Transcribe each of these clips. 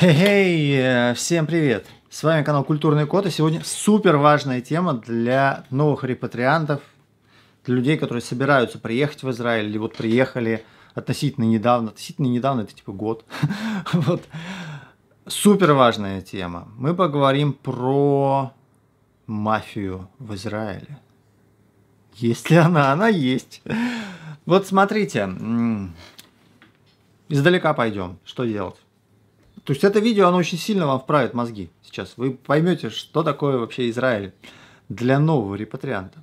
Хей, всем привет! С вами канал Культурный Код, и сегодня супер важная тема для новых репатриантов, для людей, которые собираются приехать в Израиль, или вот приехали относительно недавно. Относительно недавно это типа год. Вот. Супер важная тема. Мы поговорим про мафию в Израиле. Есть ли она? Она есть. Вот смотрите, издалека пойдем. Что делать? То есть это видео, оно очень сильно вам вправит мозги сейчас. Вы поймете, что такое вообще Израиль для нового репатрианта.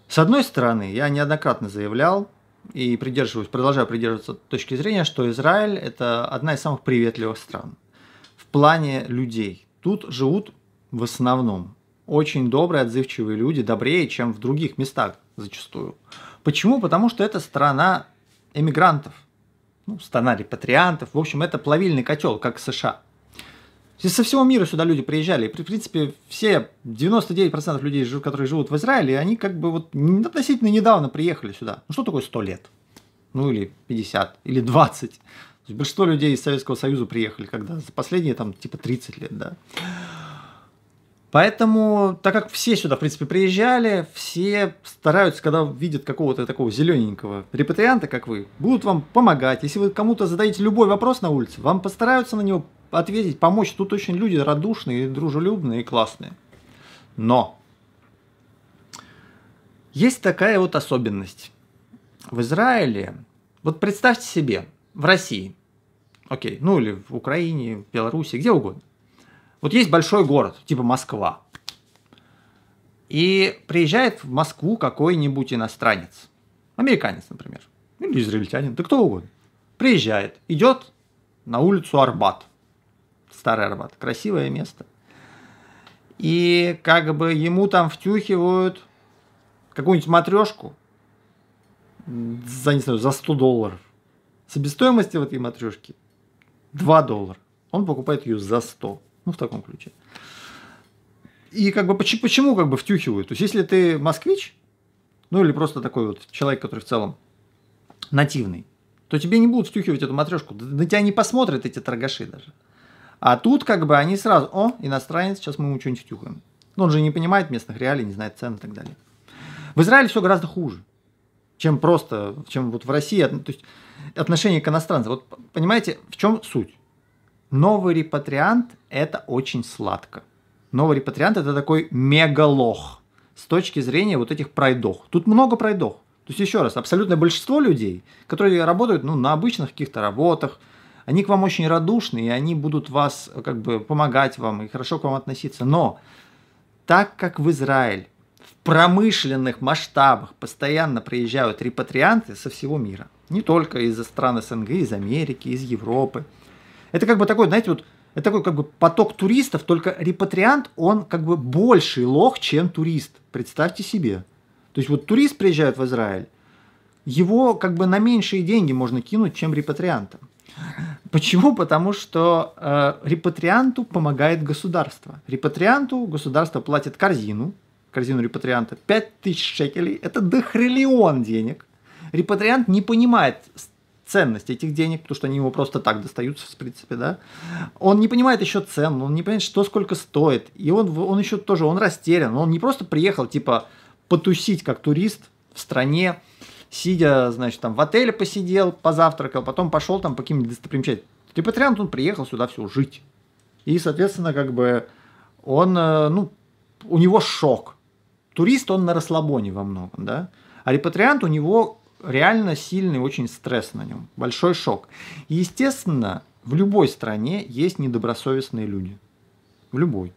С одной стороны, я неоднократно заявлял и продолжаю придерживаться точки зрения, что Израиль – это одна из самых приветливых стран в плане людей. Тут живут в основном очень добрые, отзывчивые люди, добрее, чем в других местах зачастую. Почему? Потому что это страна эмигрантов. Страна репатриантов. В общем, это плавильный котел, как США. Здесь со всего мира сюда люди приезжали. И, в принципе, все 99% людей, которые живут в Израиле, они как бы вот относительно недавно приехали сюда. Что такое 100 лет? Или 50, или 20. То есть большинство людей из Советского Союза приехали когда? За последние там типа 30 лет, да. Поэтому, так как все сюда, в принципе, приезжали, все стараются, когда видят какого-то такого зелененького репатрианта, как вы, будут вам помогать. Если вы кому-то задаете любой вопрос на улице, вам постараются на него ответить, помочь. Тут очень люди радушные, дружелюбные и классные. Но есть такая вот особенность. В Израиле, вот представьте себе, в России, окей, или в Украине, в Беларуси, где угодно. Вот есть большой город, типа Москва, и приезжает в Москву какой-нибудь иностранец, американец, например, или израильтянин, да кто угодно, приезжает, идет на улицу Арбат, Старый Арбат, красивое место, и как бы ему там втюхивают какую-нибудь матрешку за, не знаю, за $100. Себестоимость этой матрешки $2. Он покупает ее за 100. В таком ключе. И как бы почему как бы втюхивают? То есть, если ты москвич, или просто такой вот человек, который в целом нативный, то тебе не будут втюхивать эту матрешку. На тебя не посмотрят эти торгаши даже. А тут как бы они сразу, иностранец, сейчас мы ему что-нибудь втюхаем. Он же не понимает местных реалий, не знает цен и так далее. В Израиле все гораздо хуже, чем вот в России. То есть, отношение к иностранцам. Вот понимаете, в чем суть? Новый репатриант – это очень сладко. Новый репатриант – это такой мегалох с точки зрения вот этих пройдох. Тут много пройдох. То есть, еще раз, абсолютное большинство людей, которые работают на обычных каких-то работах, они к вам очень радушны, и они будут вас как бы помогать вам и хорошо к вам относиться. Но так как в Израиль в промышленных масштабах постоянно приезжают репатрианты со всего мира, не только из стран СНГ, из Америки, из Европы, это как бы такой, знаете, вот это такой как бы поток туристов, только репатриант, он как бы больший лох, чем турист. Представьте себе. То есть вот турист приезжает в Израиль, его как бы на меньшие деньги можно кинуть, чем репатрианта. Почему? Потому что репатрианту помогает государство. Репатрианту государство платит корзину репатрианта, 5000 шекелей, это дохриллион денег. Репатриант не понимает ценность этих денег, потому что они ему просто так достаются, в принципе, да. Он не понимает еще цен, он не понимает, что сколько стоит. И он еще тоже, он растерян. Он не просто приехал, типа, потусить как турист в стране, сидя, значит, там в отеле посидел, позавтракал, потом пошел там по каким-нибудь достопримечательностям. Репатриант, он приехал сюда все жить. И, соответственно, как бы он, у него шок. Турист, он на расслабоне во многом, да. А репатриант, у него реально сильный очень стресс на нем, большой шок. И, естественно, в любой стране есть недобросовестные люди. В любой.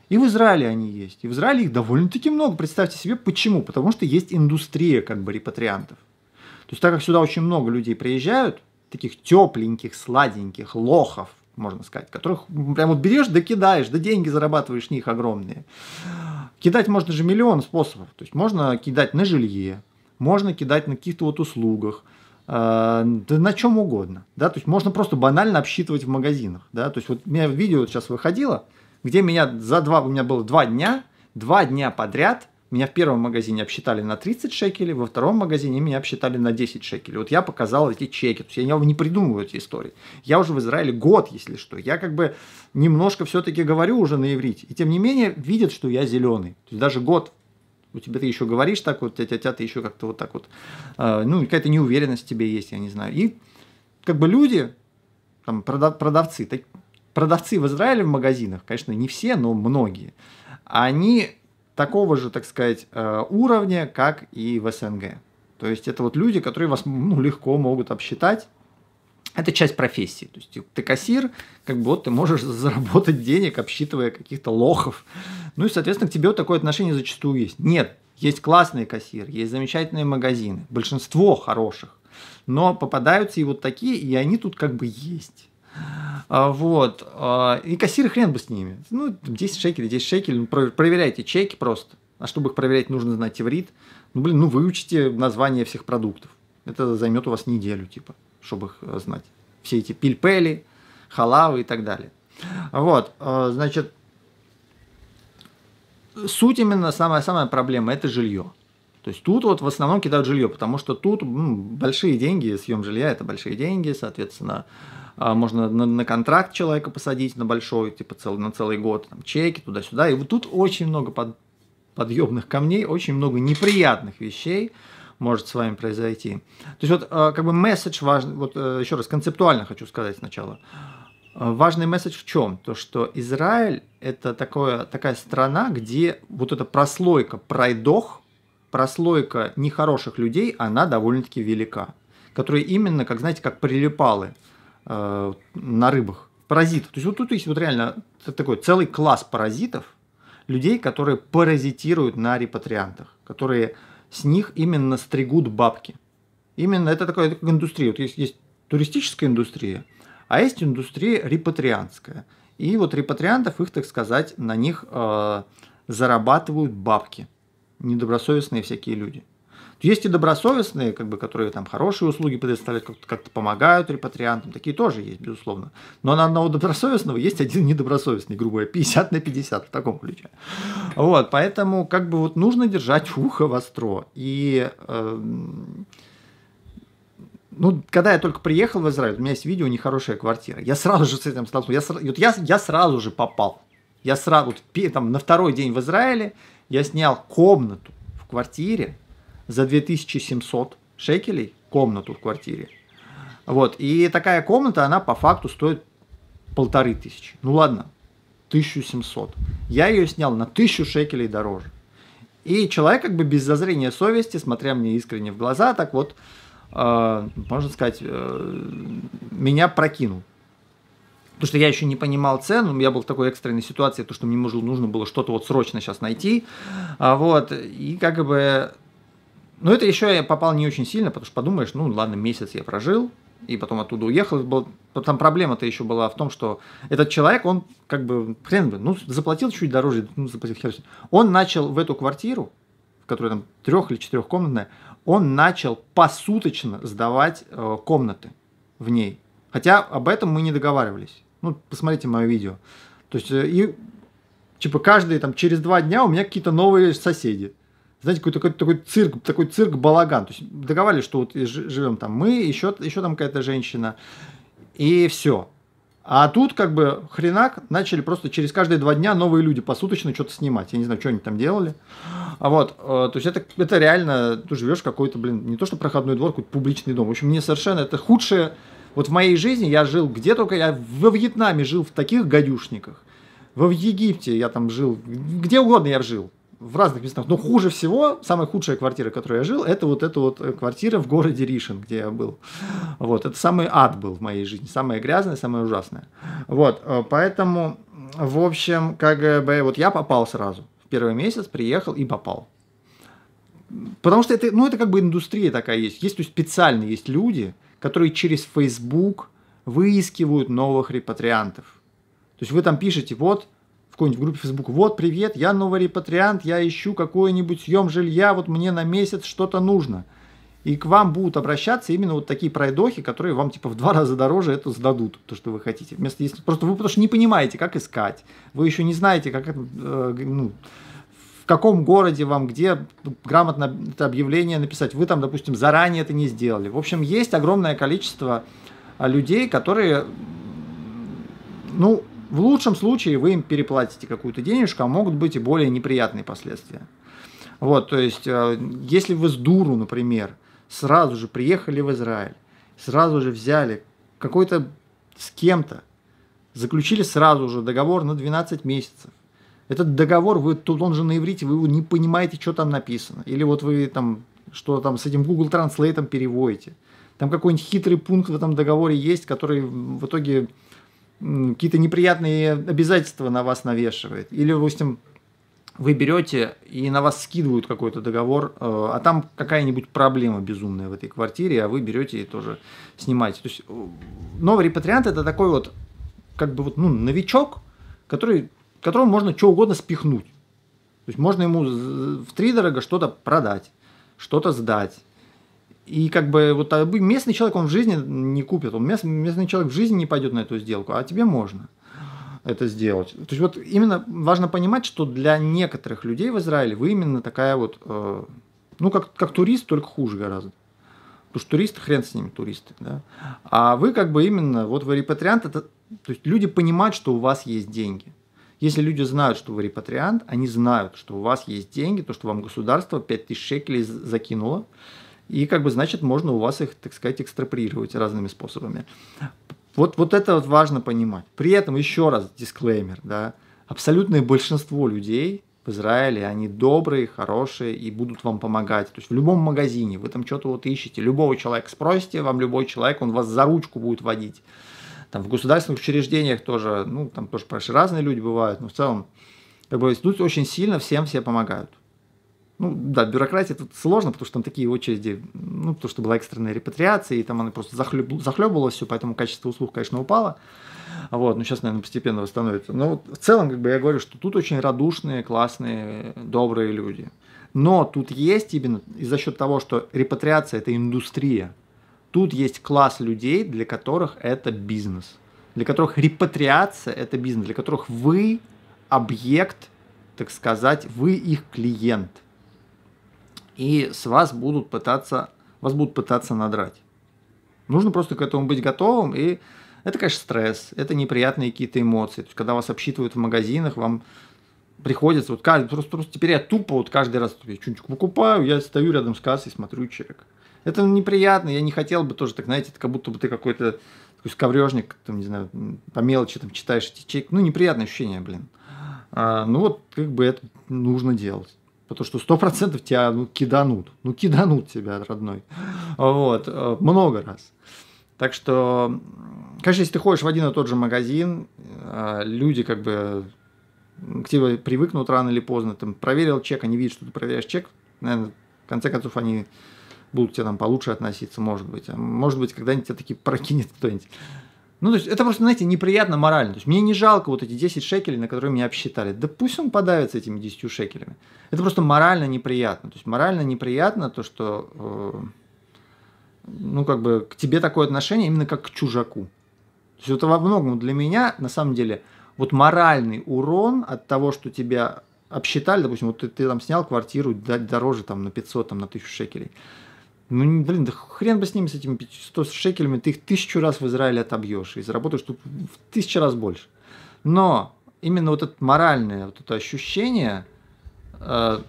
И в Израиле они есть. И в Израиле их довольно-таки много. Представьте себе, почему? Потому что есть индустрия как бы репатриантов. То есть, так как сюда очень много людей приезжают, таких тепленьких, сладеньких лохов, можно сказать, которых прям вот берешь, да кидаешь, да деньги зарабатываешь с них огромные. Кидать можно же миллион способов. То есть, можно кидать на жилье, можно кидать на каких-то вот услугах, да на чем угодно. Да? То есть можно просто банально обсчитывать в магазинах. Да? То есть вот у меня видео сейчас выходило, где у меня было 2 дня подряд Меня в первом магазине обсчитали на 30 шекелей, во втором магазине меня обсчитали на 10 шекелей. Вот я показал эти чеки. То есть я не придумываю эти истории. Я уже в Израиле год, если что. Я как бы немножко все-таки говорю уже на иврите. И тем не менее видят, что я зеленый. То есть даже год у тебя ты еще говоришь так вот, тя-тя-тя, ты еще как-то вот так вот. Ну, какая-то неуверенность в тебе есть, я не знаю. И как бы люди, там, продавцы в Израиле в магазинах, конечно, не все, но многие, они такого же, так сказать, уровня, как и в СНГ. То есть это вот люди, которые вас легко могут обсчитать. Это часть профессии. То есть ты кассир, как бы вот ты можешь заработать денег, обсчитывая каких-то лохов. Ну и, соответственно, к тебе вот такое отношение зачастую есть. Нет, есть классные кассиры, есть замечательные магазины, большинство хороших. Но попадаются и вот такие, и они тут как бы есть. Вот. И кассиры хрен бы с ними. Ну, 10 шекелей, 10 шекелей. Ну, проверяйте чеки просто. А чтобы их проверять, нужно знать иврит. Ну, выучите названия всех продуктов. Это займет у вас неделю, типа, чтобы их знать. Все эти пильпели, халавы и так далее. Вот. Значит, суть именно, самая проблема – это жилье. То есть тут вот в основном кидают жилье, потому что тут большие деньги, съем жилья – это большие деньги, соответственно, можно на контракт человека посадить, на большой, типа на целый год, там, чеки туда-сюда. И вот тут очень много подъемных камней, очень много неприятных вещей может с вами произойти. То есть вот как бы месседж важный, вот еще раз концептуально хочу сказать сначала. Важный месседж в чем? То, что Израиль – это такая страна, где вот эта прослойка пройдох, прослойка нехороших людей, она довольно-таки велика. Которые именно, как знаете, как прилипалы на рыбах, паразитов. То есть вот тут есть вот реально такой целый класс паразитов, людей, которые паразитируют на репатриантах, которые с них именно стригут бабки. Именно это такая индустрия. Вот есть туристическая индустрия, а есть индустрия репатриантская. И вот репатриантов, их, так сказать, на них зарабатывают бабки. Недобросовестные всякие люди. Есть и добросовестные, как бы, которые там хорошие услуги предоставляют, как-то помогают репатриантам, такие тоже есть, безусловно. Но на одного добросовестного есть один недобросовестный, грубо говоря, 50 на 50 в таком ключе. Вот, поэтому как бы вот нужно держать ухо востро. И когда я только приехал в Израиль, у меня есть видео «Нехорошая квартира». Я сразу же с этим столкнулся. Я сразу же попал. Там, на второй день в Израиле я снял комнату в квартире за 2700 шекелей, комнату в квартире. Вот. И такая комната, она по факту стоит 1500. Ну ладно, 1700. Я ее снял на 1000 шекелей дороже. И человек как бы без зазрения совести, смотря мне искренне в глаза, так вот, можно сказать, меня прокинул. Потому что я еще не понимал цену, я был в такой экстренной ситуации, то, что мне нужно было что-то вот срочно сейчас найти. Вот. И как бы... Но это еще я попал не очень сильно, потому что подумаешь, ну ладно, месяц я прожил, и потом оттуда уехал. Там проблема-то еще была в том, что этот человек, он как бы, заплатил чуть дороже, заплатил хер. Он начал в эту квартиру, в которой там 3- или 4-комнатная, он начал посуточно сдавать комнаты в ней. Хотя об этом мы не договаривались. Ну, посмотрите мое видео. То есть, и типа каждые там через 2 дня у меня какие-то новые соседи. Знаете, такой цирк-балаган. То есть договаривались, что вот живем там мы, еще там какая-то женщина, и все. А тут как бы хренак, начали просто через каждые 2 дня новые люди посуточно что-то снимать. Я не знаю, что они там делали. То есть это реально, ты живешь в какой-то, не то что проходной двор, какой-то публичный дом. В общем, мне совершенно это худшее. Вот в моей жизни я жил где только, я во Вьетнаме жил в таких гадюшниках. В Египте я там жил, где угодно я жил. В разных местах. Но хуже всего, самая худшая квартира, в которой я жил, это вот эта вот квартира в городе Ришен, где я был. Вот, это самый ад был в моей жизни. Самое грязное, самое ужасное. Вот, поэтому, в общем, как бы, вот я попал сразу. В первый месяц приехал и попал. Потому что это как бы индустрия такая есть. Есть, то есть специально есть люди, которые через Facebook выискивают новых репатриантов. То есть вы там пишете, вот, в какой-нибудь группе Facebook, вот, привет, я новый репатриант, я ищу какой-нибудь съем жилья, вот мне на месяц что-то нужно. И к вам будут обращаться именно вот такие пройдохи, которые вам типа в 2 раза дороже это сдадут, то, что вы хотите. Просто вы потому что не понимаете, как искать. Вы еще не знаете, как это, в каком городе вам, где грамотно это объявление написать. Вы там, допустим, заранее это не сделали. В общем, есть огромное количество людей, которые, ну, в лучшем случае вы им переплатите какую-то денежку, а могут быть и более неприятные последствия. Вот, то есть, если вы с дуру, например, сразу же приехали в Израиль, сразу же взяли какой-то с кем-то, заключили сразу же договор на 12 месяцев. Этот договор, он же на иврите, вы не понимаете, что там написано. Или вот вы там, что там с этим Google Translate переводите. Там какой-нибудь хитрый пункт в этом договоре есть, который в итоге какие-то неприятные обязательства на вас навешивает. Или, допустим, вы берете и на вас скидывают какой-то договор, а там какая-нибудь проблема безумная в этой квартире, а вы берете и тоже снимаете. То есть новый репатриант — это такой вот, как бы вот, ну, новичок, которому можно что угодно спихнуть. То есть можно ему втридорого что-то продать, что-то сдать. И как бы вот местный человек, он в жизни не купит, местный человек в жизни не пойдет на эту сделку, а тебе можно это сделать. То есть вот именно важно понимать, что для некоторых людей в Израиле вы именно такая вот, ну как турист, только хуже гораздо. Потому что туристы, хрен с ними туристы, да. А вы как бы именно, вот вы репатриант, это, то есть люди понимают, что у вас есть деньги. Если люди знают, что вы репатриант, они знают, что у вас есть деньги, то, что вам государство 5000 шекелей закинуло, и как бы значит можно у вас их, так сказать, экстроприировать разными способами. Вот это вот важно понимать. При этом, еще раз, дисклеймер, да, абсолютное большинство людей в Израиле, они добрые, хорошие и будут вам помогать. То есть в любом магазине вы там что-то вот ищете, любого человека спросите, вам любой человек, он вас за ручку будет водить. Там в государственных учреждениях тоже, ну, там тоже, конечно, разные люди бывают, но в целом, как бы, тут очень сильно всем все помогают. Ну, да, бюрократия тут сложно, потому что там такие очереди, ну, потому что была экстренная репатриация, и там она просто захлебывалась все, поэтому качество услуг, конечно, упало. Вот, но сейчас, наверное, постепенно восстановится. Но в целом, как бы я говорю, что тут очень радушные, классные, добрые люди. Но тут есть именно, и за счет того, что репатриация – это индустрия, тут есть класс людей, для которых это бизнес, для которых репатриация – это бизнес, для которых вы объект, так сказать, вы их клиент. И с вас будут пытаться надрать. Нужно просто к этому быть готовым, и это, конечно, стресс, это неприятные какие-то эмоции. То есть, когда вас обсчитывают в магазинах, вам приходится, вот просто теперь я тупо вот каждый раз что-нибудь покупаю, я стою рядом с кассой, смотрю чек. Это неприятно, я не хотел бы тоже, так, знаете, это как будто бы ты какой-то такой скаврежник, там, не знаю, по мелочи там читаешь эти чеки. Ну, неприятное ощущение, блин. Ну, вот как бы это нужно делать. Потому что 100% тебя киданут. Ну, киданут тебя, родной. Вот. Много раз. Так что, конечно, если ты ходишь в один и тот же магазин, люди как бы к тебе привыкнут рано или поздно. Там проверил чек, они видят, что ты проверяешь чек. Наверное, в конце концов, они будут к тебе там получше относиться, может быть. А может быть, когда-нибудь тебя таки прокинет кто-нибудь. Ну, то есть, это просто, знаете, неприятно морально. То есть, мне не жалко вот эти 10 шекелей, на которые меня обсчитали. Да пусть он подавится этими 10 шекелями. Это просто морально неприятно. То есть, морально неприятно то, что, ну, как бы, к тебе такое отношение именно как к чужаку. То есть, это во многом для меня, на самом деле, вот моральный урон от того, что тебя обсчитали, допустим, вот ты там снял квартиру дороже там на 500, там, на 1000 шекелей. Ну, блин, да хрен бы с ними, с этими 100 шекелями, ты их 1000 раз в Израиле отобьешь и заработаешь тут в 1000 раз больше. Но именно вот это моральное, вот это ощущение, то,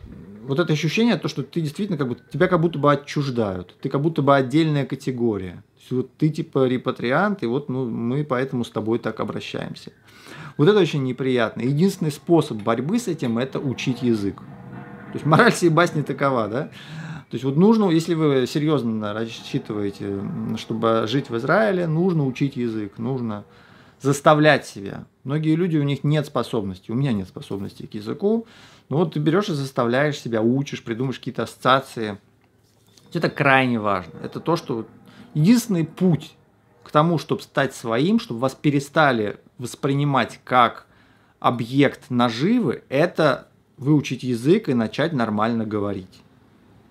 что ты действительно, как бы, тебя как будто бы отчуждают, ты как будто бы отдельная категория. То есть, вот ты типа репатриант, и вот мы поэтому с тобой так обращаемся. Вот это очень неприятно. Единственный способ борьбы с этим – это учить язык. То есть мораль сей басни такова, да? То есть вот нужно, если вы серьезно рассчитываете, чтобы жить в Израиле, нужно учить язык, нужно заставлять себя. Многие люди, у них нет способностей, у меня нет способностей к языку, но вот ты берешь и заставляешь себя, учишь, придумаешь какие-то ассоциации. Это крайне важно. Это то, что единственный путь к тому, чтобы стать своим, чтобы вас перестали воспринимать как объект наживы, это выучить язык и начать нормально говорить.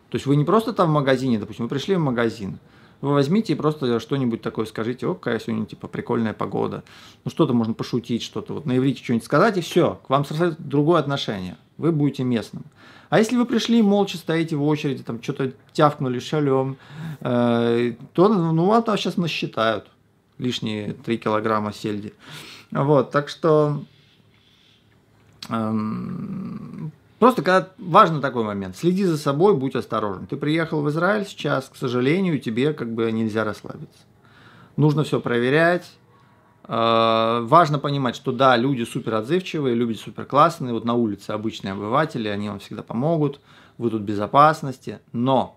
То есть вы не просто там в магазине, допустим, вы пришли в магазин, вы возьмите и просто что-нибудь такое скажите, о, какая сегодня типа прикольная погода, ну что-то можно пошутить, что-то вот на иврите что-нибудь сказать, и все, к вам сразу другое отношение. вы будете местным. А если вы пришли, молча стоите в очереди, там что-то тявкнули шалем, то ну, вам там сейчас насчитают лишние 3 килограмма сельди. Вот, так что просто когда важный такой момент, следи за собой, будь осторожен. Ты приехал в Израиль сейчас, к сожалению, тебе как бы нельзя расслабиться. Нужно все проверять. Важно понимать, что да, люди супер отзывчивые, люди супер классные, вот на улице обычные обыватели, они вам всегда помогут, вы тут в безопасности, но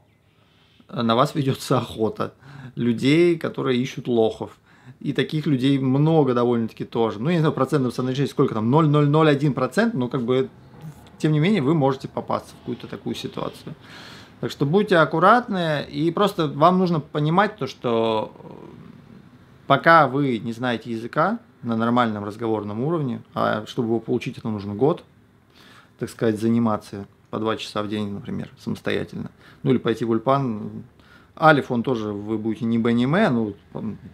на вас ведется охота людей, которые ищут лохов. И таких людей много довольно-таки тоже. Ну, я не знаю, процентов соотношения, сколько там, 0,001%, но как бы, тем не менее, вы можете попасться в какую-то такую ситуацию. Так что будьте аккуратны, и просто вам нужно понимать то, что пока вы не знаете языка на нормальном разговорном уровне, а чтобы его получить, это нужно год, так сказать, заниматься по 2 часа в день, например, самостоятельно. Ну или пойти в Ульпан. Алиф, он тоже, вы будете не Б, не М,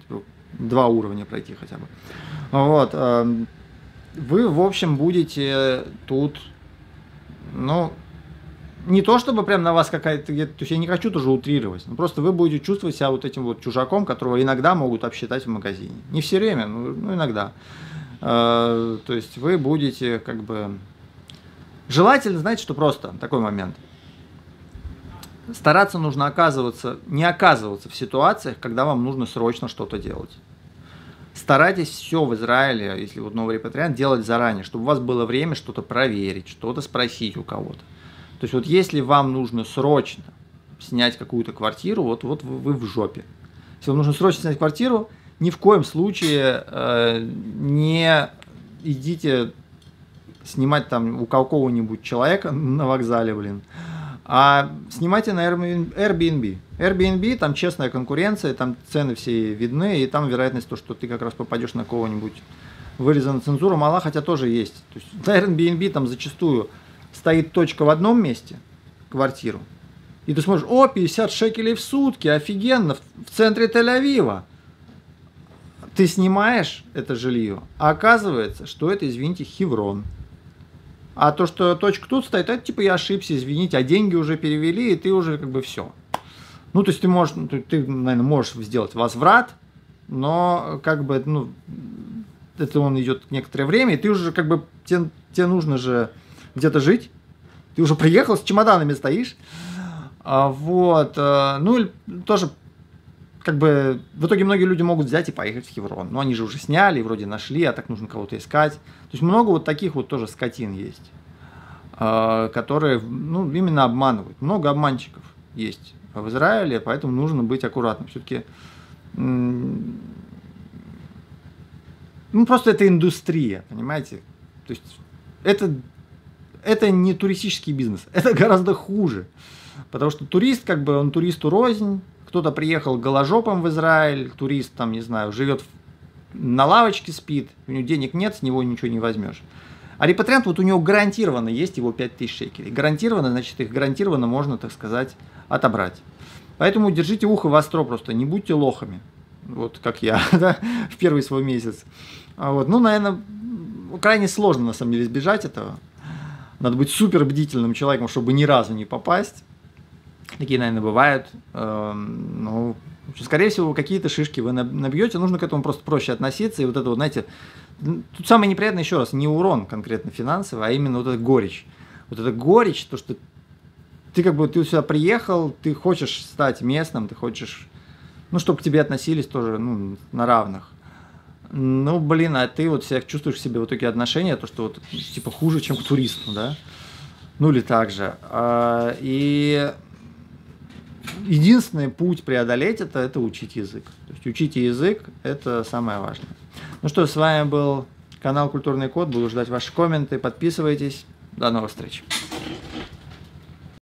ну, 2 уровня пройти хотя бы. Вот. Вы, в общем, будете тут, ну, не то чтобы прям на вас какая-то, то есть я не хочу тоже утрировать, но просто вы будете чувствовать себя вот этим вот чужаком, которого иногда могут обсчитать в магазине. Не все время, но иногда. То есть вы будете как бы... Желательно, знаете, что просто такой момент. Стараться нужно не оказываться в ситуациях, когда вам нужно срочно что-то делать. Старайтесь все в Израиле, если вот новый репатриант, делать заранее, чтобы у вас было время что-то проверить, что-то спросить у кого-то. То есть вот если вам нужно срочно снять какую-то квартиру, вот вы в жопе. Если вам нужно срочно снять квартиру, ни в коем случае не идите снимать там у какого-нибудь человека на вокзале, блин, а снимайте на Airbnb. Airbnb, там честная конкуренция, там цены все видны, и там вероятность то, что ты как раз попадешь на кого-нибудь вырезанную цензуру, мала, хотя тоже есть. То есть на Airbnb там зачастую стоит точка в одном месте, квартиру, и ты смотришь, 50 шекелей в сутки, офигенно, в центре Тель-Авива. Ты снимаешь это жилье, а оказывается, что это, извините, Хеврон. А то, что точка тут стоит, это типа я ошибся, извините, а деньги уже перевели, и ты уже как бы все. Ну, то есть ты, наверное, можешь сделать возврат, но как бы, ну, это он идет некоторое время, и ты уже как бы, тебе нужно же где-то жить, ты уже приехал, с чемоданами стоишь, вот, ну, или тоже, как бы, в итоге многие люди могут взять и поехать в Хеврон, но они же уже сняли, вроде нашли, а так нужно кого-то искать, то есть много вот таких вот тоже скотин есть, которые, ну, именно обманывают, много обманщиков есть в Израиле, поэтому нужно быть аккуратным, все-таки, ну, просто это индустрия, понимаете, то есть это не туристический бизнес, это гораздо хуже. Потому что турист, как бы, он туристу рознь. Кто-то приехал голожопом в Израиль, турист, там, не знаю, живет на лавочке, спит, у него денег нет, с него ничего не возьмешь. А репатриант, вот у него гарантированно есть его 5000 шекелей. Гарантированно, значит, их гарантированно можно, так сказать, отобрать. Поэтому держите ухо востро просто, не будьте лохами. Вот как я, да, в первый свой месяц. Вот. Ну, наверное, крайне сложно, на самом деле, избежать этого. Надо быть супер бдительным человеком, чтобы ни разу не попасть. Такие, наверное, бывают. Ну, скорее всего, какие-то шишки вы набьете. Нужно к этому просто проще относиться. И вот это вот, знаете, тут самое неприятное, еще раз, не урон конкретно финансовый, а именно вот эта горечь. Вот эта горечь, то, что ты как бы, ты сюда приехал, ты хочешь стать местным, ты хочешь, ну, чтобы к тебе относились тоже, ну, на равных. Ну, блин, а ты вот себя чувствуешь в себе вот такие отношения, то, что вот, типа, хуже, чем к туристу, да? Ну, или так же. И единственный путь преодолеть это учить язык. То есть учите язык, это самое важное. Ну что, с вами был канал Культурный Код. Буду ждать ваши комменты. Подписывайтесь. До новых встреч.